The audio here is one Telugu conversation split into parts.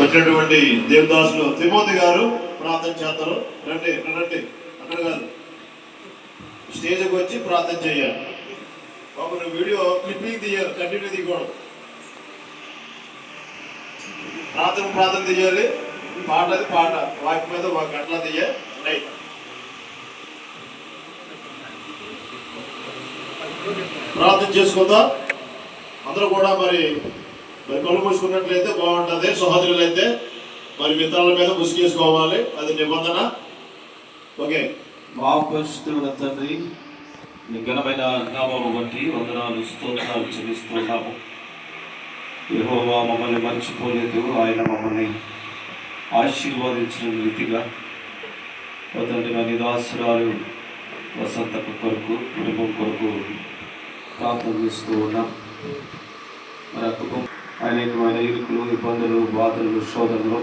వచ్చినటువంటి దేవదాసులు తిమోతి గారు ప్రార్థన చేస్తారు. రండి రండి, అక్కడ కాదు, స్టేజ్కి వచ్చి ప్రార్థన చేయాలి. బాబు నువ్వు వీడియో క్లిప్పింగ్ తీయాలి, కంటిన్యూ తీయకూడదు. ప్రార్థన తీయాలి, పాట అది పాట, వాకి మీద వాకి అట్లా తీయాలి. రైట్, ప్రార్థన చేసుకుందాం అందరూ కూడా. మరి కళ్ళు మూసుకున్నట్లయితే బాగుంటుంది. సహోదరులు అయితే మరి మిత్రాల మీద ముసుగేసుకోవాలి, అది నిబంధన. ఓకే. మా పరిశుద్ధుల తండ్రి, నీ ఘనమైన నామము బట్టి వందనాలు స్తోత్రాలు చెల్లిస్తున్నాము. యెహోవా మమ్మల్ని మర్చిపోలేదు, ఆయన మమ్మల్ని ఆశీర్వాదించిన రీతిగా తండ్రి మా నిదాసురాలు వసంతకు కొరకు, కుటుంబం కొరకు ప్రార్థన చేస్తూ ఉన్నాం. మరి ఆ కుటుంబం అనేకమైన ఇరుకులు, ఇబ్బందులు, బాధలు, శోధనలు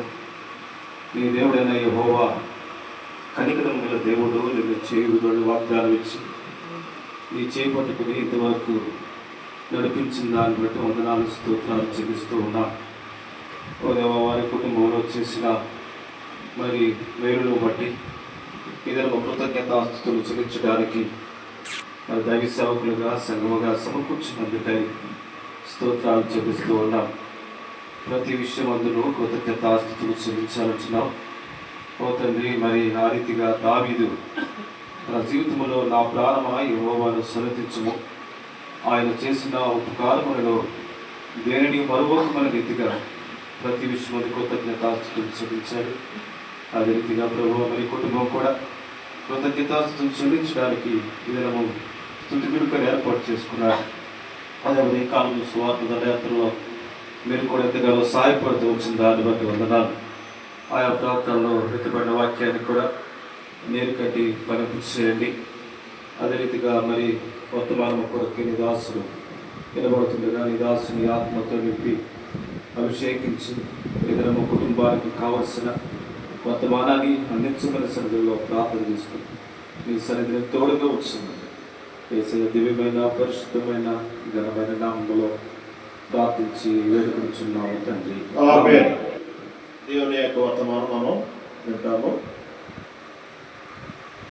నీ దేవుడైన యెహోవా కనికరం గల దేవుడు నిన్ను చేయుడు వాగ్దానం ఇచ్చి నీ చేపట్టుకుని ఇంతవరకు నడిపించిన దాన్ని బట్టి వందనాలు స్తోత్రాలు చెల్లిస్తూ ఉన్నా. ఓ దేవ, వారి కుటుంబంలో చేసిన మరి మేలును బట్టి ఇతర కృతజ్ఞతాస్తుతులు చెల్లించడానికి మరి దైవ సేవకులుగా సంఘముగా సమకూర్చినందుకై స్తోత్రాలు చెల్లిస్తూ ఉన్నాం. ప్రతి విషయం అందులో కృతజ్ఞతాస్తుతులు చెల్లించాలంటున్నాం. ఓ తండ్రి, మరి ఆ రీతిగా దావీదు తన జీవితంలో నా ప్రాణమా యెహోవాను సన్నతించుము, ఆయన చేసిన ఉపకారములలో దేనిని మరువకమైన రీతిగా ప్రతి విషయం కృతజ్ఞతాస్తుతులు చెల్లించాడు. అదే రీతిగా ప్రభువు మరి కుటుంబం కూడా కృతజ్ఞతాస్తుతులు చెల్లించడానికి ఇదనము స్తుతి గుడికలు ఏర్పాటు చేసుకున్నారు. అదే ఈ కాలంలో సువార్త దండయాత్రలో మీరు కూడా ఎంతగానో సహాయపడుతూ వచ్చిన దాన్ని బట్టి వందనాలు. ఆయా ప్రాంతాల్లో ఎత్తబడిన వాక్యాన్ని కూడా నీరు కట్టి ఫలింపు చేయండి. అదే రీతిగా మరి వర్తమానం కొరకు నీ దాసులు నిలబడుతుండగా నీ దాసుని ఆత్మతో నింపి అభిషేకించి ఇతరము కుటుంబానికి కావలసిన వర్తమానాన్ని అందించమని సన్నిధిలో ప్రార్థన చేసుకుని నీ సన్నిధిని తోడుగా వచ్చింది. యేసయ్య దివ్యమైన పరిశుద్ధమైన ఘనమైన నామములో ప్రార్థించి వేడుకొనుచున్నాము తండ్రి. దేవుని యొక్క వర్తమానం మనం వింటాము.